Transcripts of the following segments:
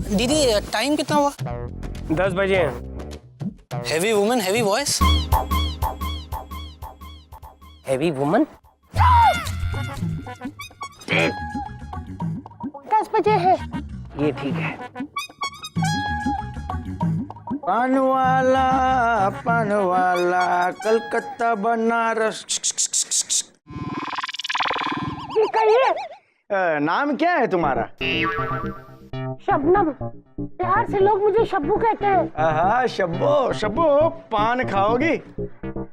दीदी टाइम कितना हुआ? 10 बजे। Heavy woman heavy voice. Heavy woman 10 बजे है, ये ठीक है। पान वाला कलकत्ता बनारस। ये कहिए, नाम क्या है तुम्हारा? शबनम। प्यार से लोग मुझे शब्बू कहते हैं। हाँ, शब्बो शब्बो, पान खाओगी?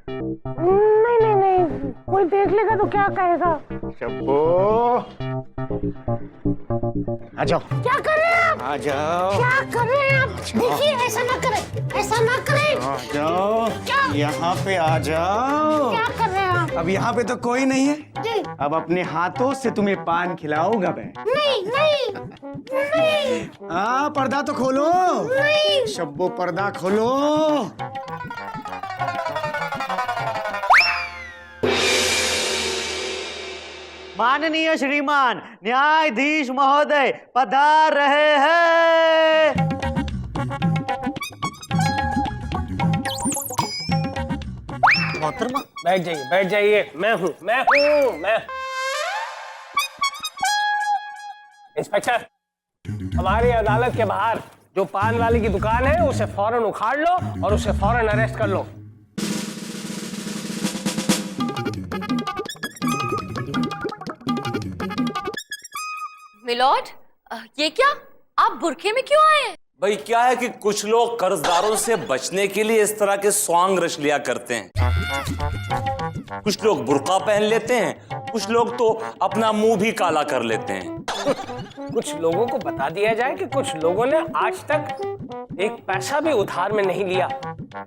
नहीं नहीं नहीं, कोई देख लेगा तो क्या कहेगा। शब्बो आ जाओ। क्या कर रहे हैं आप? आ जाओ। क्या कर रहे हैं आप? देखिए, ऐसा ना करें, ऐसा ना करें। आ जाओ। क्या? यहाँ पे आ जाओ। क्या कर रहे हैं आप? अब यहाँ पे तो कोई नहीं है। जी। अब अपने हाथों से तुम्हें पान खिलाऊंगा मैं। नहीं नहीं नहीं। हाँ, पर्दा तो खोलो। नहीं। शब्बो पर्दा खोलो। माननीय श्रीमान न्यायाधीश महोदय पधार रहे हैं। मोहतरमा बैठ जाइए, बैठ जाइए। मैं हूँ। इंस्पेक्टर, हमारी अदालत के बाहर जो पान वाली की दुकान है उसे फौरन उखाड़ लो और उसे फौरन अरेस्ट कर लो। मिलॉर्ड, ये क्या? आप बुर्के में क्यों आए? भाई क्या है कि कुछ लोग कर्जदारों से बचने के लिए इस तरह के सॉन्ग रच लिया करते हैं। कुछ लोग बुर्का पहन लेते हैं, कुछ लोग तो अपना मुंह भी काला कर लेते हैं। कुछ लोगों को बता दिया जाए कि कुछ लोगों ने आज तक एक पैसा भी उधार में नहीं लिया।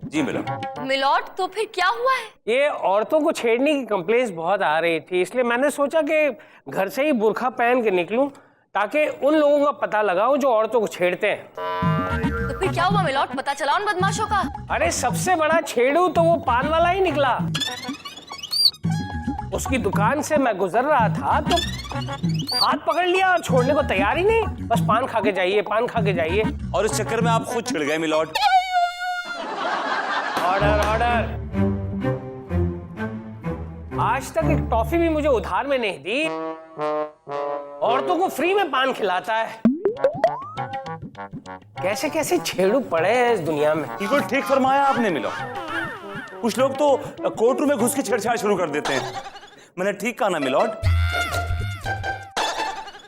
जी मिलॉर्ड। मिलॉर्ड, तो फिर क्या हुआ है? ये औरतों को छेड़ने की कंप्लेंट्स बहुत आ रही थी, इसलिए मैंने सोचा कि घर से ही बुर्का पहन के निकलूं ताकि उन लोगों का पता लगाऊं जो औरतों को छेड़ते हैं। तो फिर क्या हुआ मिलॉर्ड? पता चला उन बदमाशों का? अरे सबसे बड़ा छेड़ू तो वो पान वाला ही निकला। उसकी दुकान से मैं गुजर रहा था तो हाथ पकड़ लिया और छोड़ने को तैयार ही नहीं। बस पान खा के जाइए, पान खा के जाइए। और इस चक्कर में आप खुद छिड़ गए मिलॉर्ड। Order order. आज तक एक टॉफी भी मुझे उधार में नहीं दी, औरतों को फ्री में पान खिलाता है। कैसे कैसे छेड़ू पड़े हैं इस दुनिया में। बिल्कुल ठीक फरमाया आपने मिलॉर्ड। कुछ लोग तो कोर्ट रूम में घुस के छेड़छाड़ शुरू कर देते हैं। मैंने ठीक कहा ना मिलॉर्ड?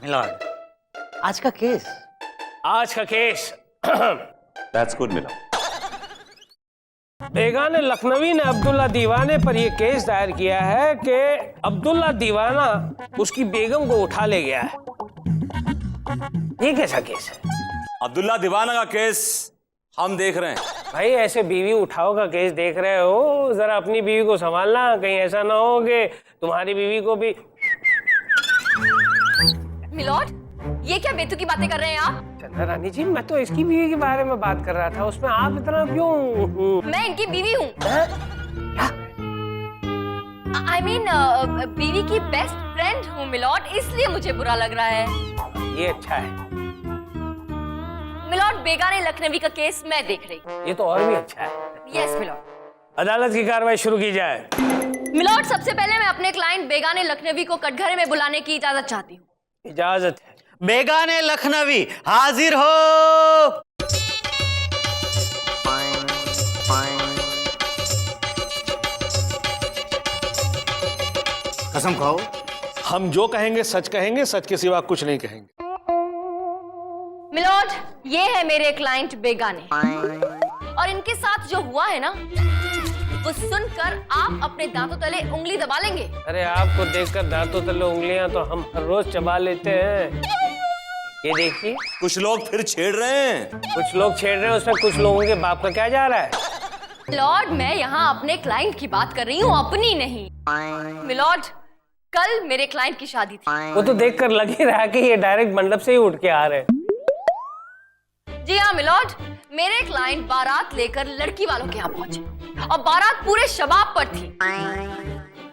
मिलॉर्ड, आज का case that's good milord. Begane Lakhnavi ने अब्दुल्ला दीवाने पर यह केस दायर किया है कि अब्दुल्ला दीवाना उसकी बेगम को उठा ले गया है। ये कैसा केस है? अब्दुल्ला दीवाना का केस हम देख रहे हैं। भाई ऐसे बीवी उठाओ का केस देख रहे हो, जरा अपनी बीवी को संभालना, कहीं ऐसा ना हो कि तुम्हारी बीवी को भी। मिलॉर्ड, ये क्या बेतुकी बातें कर रहे हैं आप? चंदा रानी जी, मैं तो इसकी बीवी के बारे में बात कर रहा था, उसमें आप इतना क्यों? मैं इनकी बीवी हूँ। I mean, बीवी की बेस्ट फ्रेंड हूँ मिलॉर्ड, इसलिए मुझे बुरा लग रहा है। ये अच्छा है मिलॉर्ड, बेगाने लखनवी का केस मैं देख रही हूँ। ये तो और भी अच्छा है। Yes my lord. अदालत की कार्रवाई शुरू की जाए। मिलॉर्ड, सबसे पहले मैं अपने क्लाइंट बेगाने लखनवी को कटघरे में बुलाने की इजाजत चाहती हूँ। इजाजत है। बेगाने लखनवी हाजिर हो। कसम खाओ। हम जो कहेंगे सच कहेंगे, सच के सिवा कुछ नहीं कहेंगे। मिलॉर्ड, ये है मेरे क्लाइंट बेगाने, और इनके साथ जो हुआ है ना, वो सुनकर आप अपने दांतों तले उंगली दबा लेंगे। अरे आपको देखकर दांतों तले उंगलियां तो हम हर रोज चबा लेते हैं। ये देखिए, कुछ लोग फिर छेड़ रहे हैं। कुछ लोग छेड़ रहे हैं, उसमें कुछ लोगों के बाप का क्या जा रहा है? मिलॉर्ड, मैं यहाँ अपने क्लाइंट की बात कर रही हूँ, अपनी नहीं। मिलॉर्ड, कल मेरे क्लाइंट की शादी थी। वो तो देखकर लग ही रहा है कि ये डायरेक्ट मंडप से ही उठ के आ रहे हैं। जी हाँ मिलॉर्ड, मेरे क्लाइंट बारात लेकर लड़की वालों के यहाँ पहुंचे और बारात पूरे शबाब पर थी।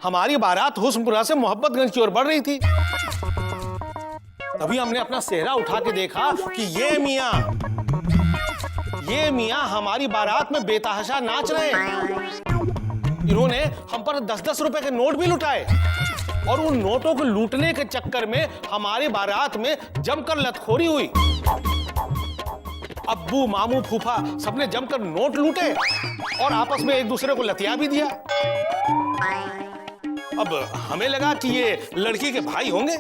हमारी बारात हुस्नपुरा से मोहब्बतगंज की ओर बढ़ रही थी। तभी हमने अपना सेहरा उठा के देखा कि ये मियाँ हमारी बारात में बेतहाशा नाच रहे हैं। इन्होंने हम पर 10-10 रुपए के नोट भी लुटाए और उन नोटों को लूटने के चक्कर में हमारी बारात में जमकर लतखोरी हुई। अब्बू, मामू, फूफा सबने जमकर नोट लूटे और आपस में एक दूसरे को लतिया भी दिया। अब हमें लगा कि ये लड़की के भाई होंगे।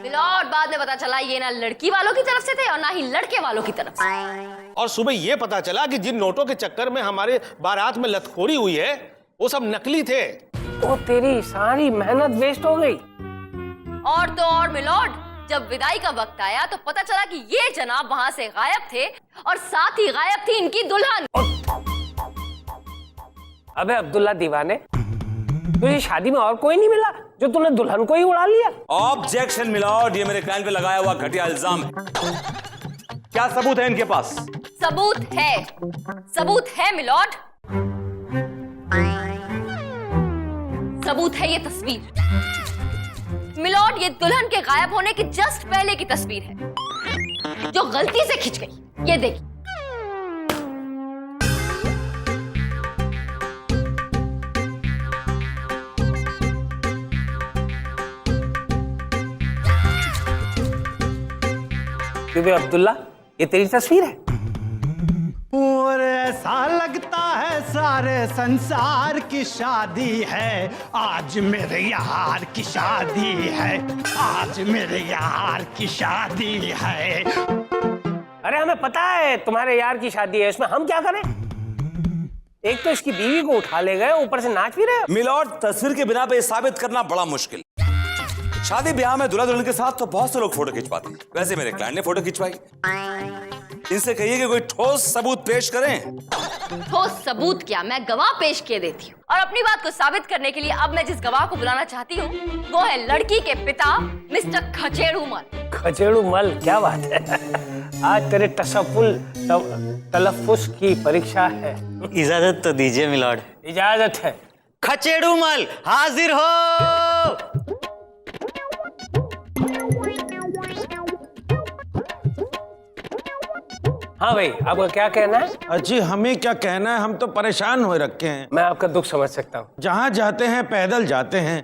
मिलॉर्ड, बाद में पता चला ये ना लड़की वालों की तरफ से थे और ना ही लड़के वालों की तरफ से। और सुबह ये पता चला कि जिन नोटों के चक्कर में हमारे बारात में लतखोरी हुई है वो सब नकली थे। तो तेरी सारी मेहनत वेस्ट हो गई। और तो और मिलॉर्ड, जब विदाई का वक्त आया तो पता चला कि ये जनाब वहां से गायब थे और साथ ही गायब थी इनकी दुल्हन। अबे अब्दुल्ला दीवाने, तुझे शादी में और कोई नहीं मिला जो तूने दुल्हन को ही उड़ा लिया? ऑब्जेक्शन मिलॉर्ड, ये मेरे क्लाइंट पे लगाया हुआ घटिया इल्जाम है। क्या सबूत है इनके पास? सबूत है मिलॉर्ड। सबूत है ये तस्वीर। मिलॉर्ड, ये दुल्हन के गायब होने के जस्ट पहले की तस्वीर है जो गलती से खिंच गई। ये देखिए। क्यों अब्दुल्ला, ये तेरी तस्वीर है? और ऐसा लगता है सारे संसार की शादी है, आज मेरे यार की शादी है, आज मेरे यार की शादी है। अरे हमें पता है तुम्हारे यार की शादी है, इसमें हम क्या करें? एक तो इसकी बीवी को उठा ले गए, ऊपर से नाच भी रहे। मिलॉर्ड, तस्वीर के बिना पे साबित करना बड़ा मुश्किल। शादी ब्याह में दूल्हा दुल्हन के साथ तो बहुत से लोग फोटो खिंचवाते हैं। वैसे मेरे क्लाइंट ने फोटो खिंचवाई। इनसे कहिए कि कोई ठोस सबूत पेश करें। ठोस सबूत क्या, मैं गवाह पेश किए देती हूँ। और अपनी बात को साबित करने के लिए अब मैं जिस गवाह को बुलाना चाहती हूँ वो है लड़की के पिता मिस्टर खचेड़ूमल। खचेड़ूमल, क्या बात है। आज तेरे तलफ्फुज़ की परीक्षा है। इजाजत तो दीजिए मिलॉर्ड। इजाजत है। खचेड़ूमल हाजिर हो। हाँ भाई, आपका क्या कहना है? अजी हमें क्या कहना है, हम तो परेशान हो रखे हैं। मैं आपका दुख समझ सकता हूँ। जहाँ जाते हैं पैदल जाते हैं।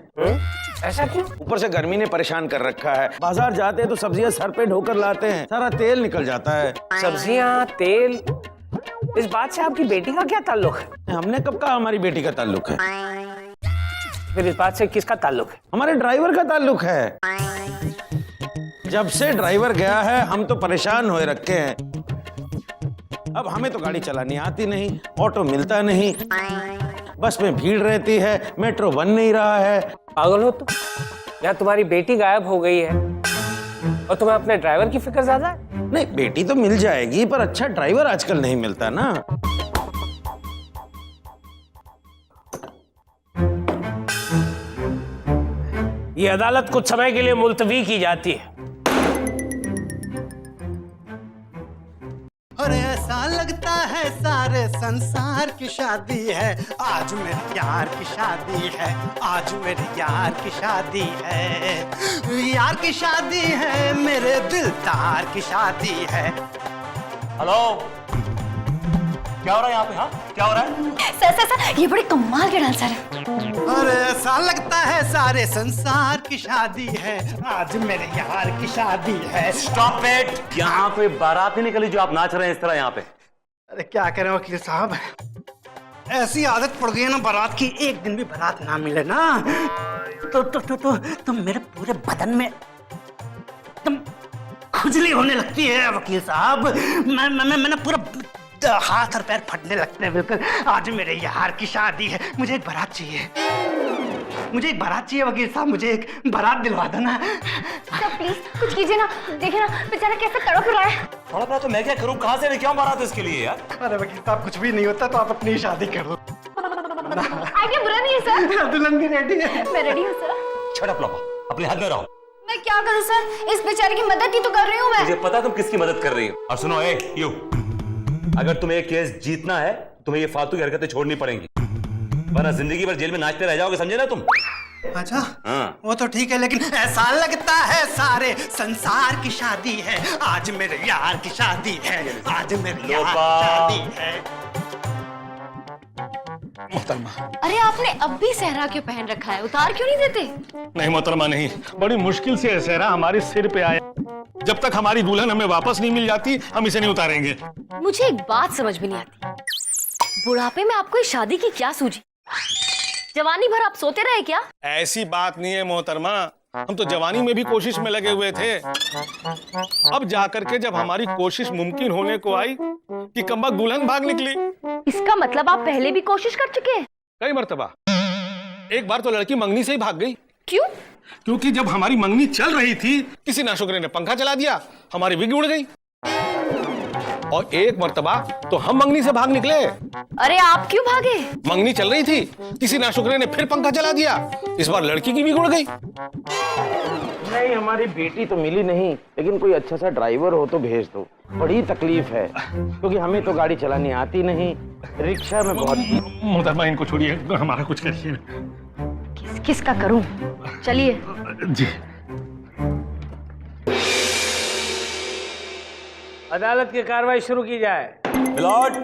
ऐसा क्यों? ऊपर से गर्मी ने परेशान कर रखा है। बाजार जाते हैं तो सब्जियां सर पे ढोकर लाते हैं, सारा तेल निकल जाता है। सब्जियां, तेल, इस बात से आपकी बेटी का क्या ताल्लुक है? हमने कब कहा हमारी बेटी का ताल्लुक है? फिर इस बात से किसका ताल्लुक है? हमारे ड्राइवर का ताल्लुक है। जब से ड्राइवर गया है हम तो परेशान हो रखे हैं। अब हमें तो गाड़ी चलानी आती नहीं, ऑटो मिलता नहीं, बस में भीड़ रहती है, मेट्रो बन नहीं रहा है। पागल हो तुम? या तुम्हारी बेटी गायब हो गई है और तुम्हें अपने ड्राइवर की फिक्र ज्यादा है? नहीं, बेटी तो मिल जाएगी पर अच्छा ड्राइवर आजकल नहीं मिलता ना। ये अदालत कुछ समय के लिए मुलतवी की जाती है। और ऐसा लगता है सारे संसार की शादी है, आज मेरे यार की शादी है, आज मेरे यार की शादी है, यार की शादी है, मेरे दिलदार की शादी है। हेलो, क्या हो रहा है यहाँ पे? हाँ, क्या हो रहा है? सर, ये बड़े कमाल के डांसर है। और ऐसा लगता है सारे संसार की शादी है, आज मेरे यार की शादी है। Stop it! यहाँ पे बारात नहीं निकली जो आप नाच रहे हैं इस तरह यहाँ पे। अरे क्या करें वकील साहब, ऐसी आदत पड़ गई है ना बारात की, एक दिन भी बारात ना मिले ना तो मेरे पूरे बदन में एकदम खुजली होने लगती है वकील साहब। मैंने पूरा हाथ और पैर फटने लगते हैं बिल्कुल। आज मेरे यार की शादी है, मुझे एक बारात चाहिए, मुझे एक बारात चाहिए वकील साहब, मुझे एक बारात दिलवा दो ना। सर प्लीज कुछ कीजिए ना, देखिए ना बेचारा कैसे तड़प रहा है। थोड़ा बड़ा तो मैं क्या करूँ, कहाँ से लेके आऊँ बारात इसके लिए यार? अरे वकील साहब कुछ भी नहीं होता तो आप अपनी शादी करो। आइडिया बुरा नहीं है सर। दुल्हन भी रेडी है। मैं रेडी हूँ सर। शट अप लोपा, अपने हाथ में रहो। मैं क्या करूँ सर, इस बेचारे की मदद ही तो कर रही हूँ मैं। मुझे पता है तुम किसकी मदद कर रही हो। और सुनो यू, अगर तुम्हें ये केस जीतना है तुम्हें ये फालतू की हरकतें छोड़नी पड़ेंगी। वरना जिंदगी भर जेल में नाचते रह जाओगे, समझे ना तुम? अच्छा हाँ। वो तो ठीक है, लेकिन ऐसा लगता है सारे संसार की शादी है, आज मेरे यार की शादी है, आज मेरे यार की शादी है। मोहतरमा, अरे आपने अब भी सहरा क्यों पहन रखा है? उतार क्यों नहीं देते? नहीं मोहतरमा नहीं, बड़ी मुश्किल से सहरा हमारे सिर पे आया। जब तक हमारी दुल्हन हमें वापस नहीं मिल जाती हम इसे नहीं उतारेंगे। मुझे एक बात समझ में नहीं आती, बुढ़ापे में आपको इस शादी की क्या सूझी? जवानी भर आप सोते रहे क्या? ऐसी बात नहीं है मोहतरमा, हम तो जवानी में भी कोशिश में लगे हुए थे। अब जाकर के जब हमारी कोशिश मुमकिन होने को आई कि कमबख्त दुल्हन भाग निकली। इसका मतलब आप पहले भी कोशिश कर चुके हैं? कई मर्तबा। एक बार तो लड़की मंगनी से ही भाग गई। क्यों? क्योंकि जब हमारी मंगनी चल रही थी किसी नाशुक्रे ने पंखा चला दिया, हमारी विग उड़ गई। और एक मर्तबा तो हम मंगनी से भाग निकले। अरे आप क्यों भागे? मंगनी चल रही थी, किसी नाशुक्रे ने फिर पंखा चला दिया, इस बार लड़की की भी उड़ गई। नहीं, हमारी बेटी तो मिली नहीं, लेकिन कोई अच्छा सा ड्राइवर हो तो भेज दो। बड़ी तकलीफ है क्योंकि हमें तो गाड़ी चलानी आती नहीं, रिक्शा में बहुत। मोहतरमा इनको छोड़िए, हमारा कुछ करिए। किसका करूं? चलिए। जी। अदालत की कार्रवाई शुरू की जाए। मिलॉर्ड,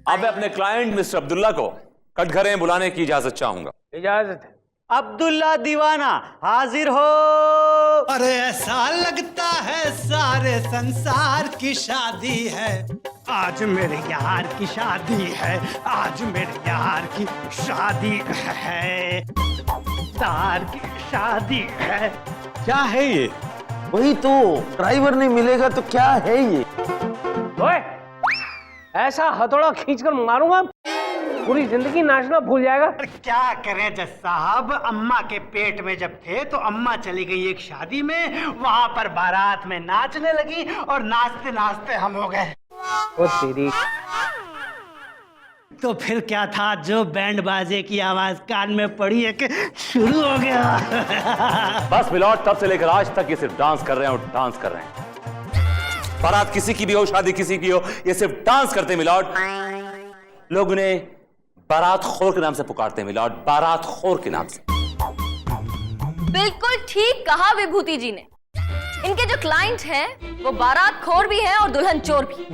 अब मैं अपने क्लाइंट मिस्टर अब्दुल्ला को कटघरे बुलाने की इजाजत चाहूंगा। इजाजत है। अब्दुल्ला दीवाना हाजिर हो। अरे ऐसा लगता है सारे संसार की शादी है, आज मेरे यार की शादी है, आज मेरे यार की शादी है, यार की शादी है। क्या है ये? वही तो, ड्राइवर नहीं मिलेगा तो क्या है ये? ओए, ऐसा हथौड़ा खींचकर मारूंगा पूरी जिंदगी नाचना भूल जाएगा। क्या करें जज साहब, अम्मा के पेट में जब थे तो अम्मा चली गई एक शादी में, वहां पर बारात में नाचने लगी और नाचते नाचते हम हो गए। ओ तेरी। तो फिर क्या था, जो बैंड बाजे की आवाज कान में पड़ी है कि शुरू हो गया। बस मिलॉर्ड, तब से लेकर आज तक ये सिर्फ डांस कर रहे हैं और डांस कर रहे हैं। बारात किसी की भी हो, शादी किसी की हो, ये सिर्फ डांस करते हैं मिलॉर्ड। लोग उन्हें बारात खोर के नाम से पुकारते हैं मिलॉर्ड, बारात खोर के नाम से। बिल्कुल ठीक कहा विभूति जी ने। इनके जो क्लाइंट हैं वो बारात खोर भी हैं और दुल्हन चोर भी।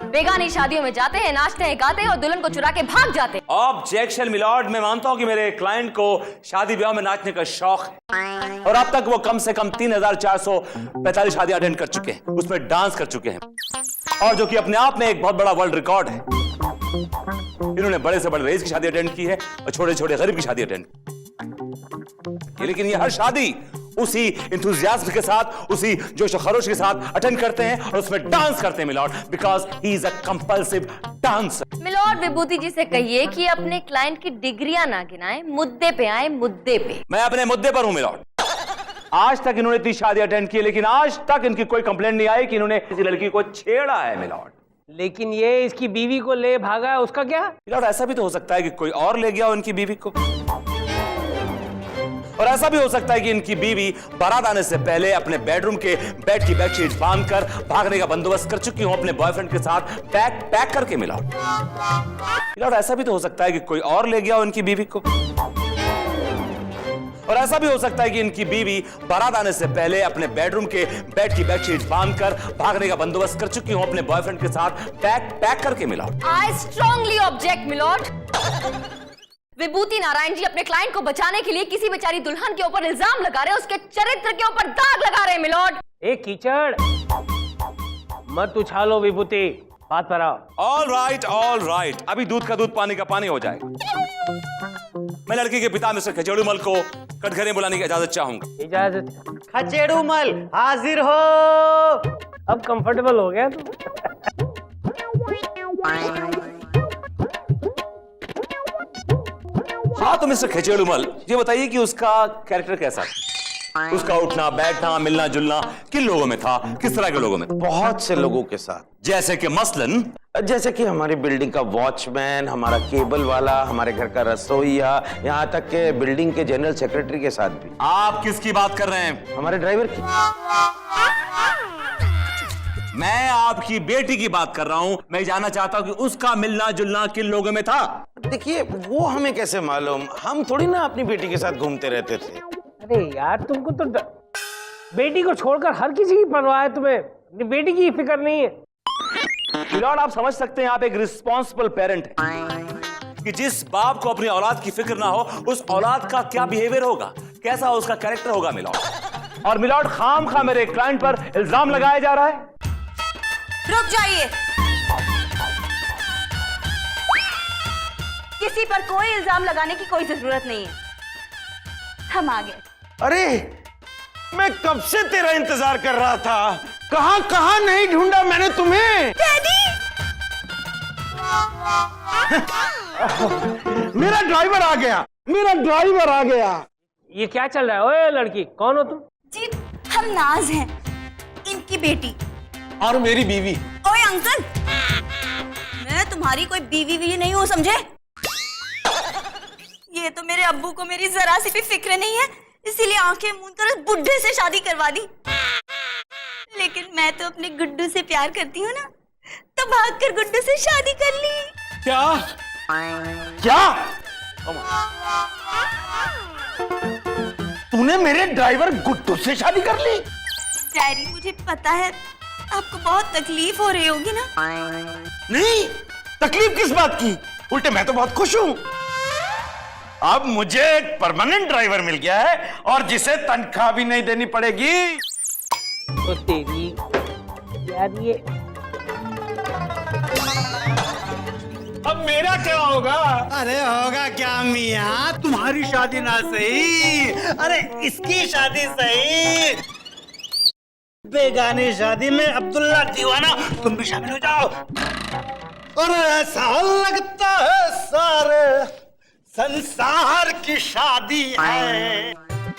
बेगानी शादियों में जाते हैं, नाचते हैं, गाते हैं और दुल्हन को चुरा के भाग जाते हैं। ऑब्जेक्शन मिलॉर्ड, मैं मानता हूं कि मेरे क्लाइंट को शादी ब्याह में नाचने का शौक है और अब तक वो कम से कम 3445 शादी अटेंड कर चुके हैं, उसमें डांस कर चुके हैं, और जो कि अपने आप में एक बहुत बड़ा वर्ल्ड रिकॉर्ड है। इन्होंने बड़े से बड़े रईस की शादी अटेंड की है और छोटे छोटे गरीब की शादी अटेंड की, लेकिन ये हर शादी उसी इंथुजियाज्म के साथ, उसी जोश खरोश के साथ अटेंड करते हैं और उसमें डांस करते हैं milord, because he is a compulsive dancer. Milord, Vibhuti ji से कहिए कि अपने क्लाइंट की डिग्रियां ना गिनाएं, मुद्दे पे आए, मुद्दे पे। मैं अपने मुद्दे पर हूं मिलॉर्ड। आज तक इन्होंने 30 शादी अटेंड की, लेकिन आज तक इनकी कोई कंप्लेंट नहीं आई कि इन्होंने किसी लड़की को छेड़ा है मिलॉर्ड। लेकिन ये इसकी बीवी को ले भागा है, उसका क्या? मिलॉर्ड, ऐसा भी तो हो सकता है कि कोई और ले गया हो इनकी बीवी को, और ऐसा भी हो सकता है कि इनकी बीवी बारात आने से पहले अपने बेडरूम के बेड की बेडशीट बांधकर भागने का बंदोबस्त कर चुकी हो अपने बॉयफ्रेंड के साथ पैक करके। मिलॉर्ड, ऐसा भी तो हो सकता है कि कोई और ले गया हो इनकी बीवी को, और ऐसा भी हो सकता है कि इनकी बीवी बारात आने से पहले अपने बेडरूम के बेड की बेडशीट बांधकर भागने का बंदोबस्त कर चुकी हो अपने बॉयफ्रेंड के साथ पैक करके। Milord, I strongly object milord. Vibhuti Narayan ji अपने क्लाइंट को बचाने के लिए किसी बेचारी दुल्हन के ऊपर इल्जाम लगा रहे हैं, उसके चरित्र के ऊपर दाग लगा रहे हैं मिलॉर्ड। ए कीचड़, मत उछालो विभूति, बात पर आओ। ऑल राइट, अभी दूध का दूध पानी का पानी हो जाएगा। मैं लड़की के पिता मिस्टर खचेड़ूमल को कटघरे बुलाने की इजाजत चाहूंगा। इजाजत। खचेड़ूमल हाजिर हो। अब कंफर्टेबल हो गया तू? हाँ, तो मिस्टर खचेड़ूमल, ये बताइए कि उसका कैरेक्टर कैसा था? उसका उठना बैठना मिलना जुलना किन लोगों में था, किस तरह के लोगों में? बहुत से लोगों के साथ, जैसे कि मसलन? जैसे कि हमारी बिल्डिंग का वॉचमैन, हमारा केबल वाला, हमारे घर का रसोईया, यहाँ तक के बिल्डिंग के जनरल सेक्रेटरी के साथ भी। आप किसकी बात कर रहे हैं? हमारे ड्राइवर की। मैं आपकी बेटी की बात कर रहा हूं। मैं जानना चाहता हूं कि उसका मिलना जुलना किन लोगों में था। देखिए वो हमें कैसे मालूम, हम थोड़ी ना अपनी बेटी के साथ घूमते रहते थे। अरे यार तुमको तो बेटी को छोड़कर हर किसी की परवाह है, तुम्हें अपनी बेटी की फिक्र नहीं है। मिलॉर्ड, आप समझ सकते हैं आप एक रिस्पॉन्सिबल पेरेंट हैं कि जिस बाप को अपनी औलाद की फिक्र ना हो उस औलाद का क्या बिहेवियर होगा, कैसा उसका कैरेक्टर होगा मिलॉर्ड। और मिलॉर्ड, खामखा मेरे क्लाइंट पर इल्जाम लगाया जा रहा है। रुक जाइए। किसी पर कोई इल्जाम लगाने की कोई जरूरत नहीं है, हम आ गए। अरे मैं कब से तेरा इंतजार कर रहा था, कहां कहां नहीं ढूंढा मैंने तुम्हें। डैडी! मेरा ड्राइवर आ गया, मेरा ड्राइवर आ गया। ये क्या चल रहा है? ओए लड़की, कौन हो तुम? जी हम नाज हैं, इनकी बेटी। और मेरी बीवी। ओए अंकल, मैं तुम्हारी कोई बीवी भी नहीं हूँ, समझे? ये तो मेरे अब्बू को मेरी जरा सी भी फिक्र नहीं है, इसीलिए आंखें मूंदकर उस बुड्ढे से शादी करवा दी। लेकिन मैं तो अपने गुड्डू से प्यार करती हूँ ना, तो भागकर गुड्डू से शादी कर ली। क्या क्या तूने मेरे ड्राइवर गुड्डू से शादी कर ली? डैडी मुझे पता है आपको बहुत तकलीफ हो रही होगी ना। नहीं, तकलीफ किस बात की, उल्टे मैं तो बहुत खुश हूं। अब मुझे एक परमानेंट ड्राइवर मिल गया है और जिसे तनख्वाह भी नहीं देनी पड़ेगी। तो तेरी यार ये अब मेरा क्या होगा? अरे होगा क्या मियाँ, तुम्हारी शादी ना सही, अरे इसकी शादी सही। बेगानी शादी में अब्दुल्ला दीवाना तुम भी शामिल हो जाओ। और ऐसा लगता है सारे संसार की शादी है।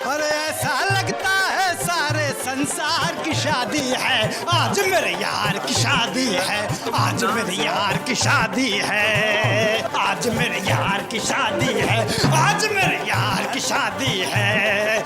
और ऐसा लगता है सारे संसार की शादी है। आज मेरे यार की शादी है, आज मेरे यार की शादी है, आज मेरे यार की शादी है, आज मेरे यार की शादी है।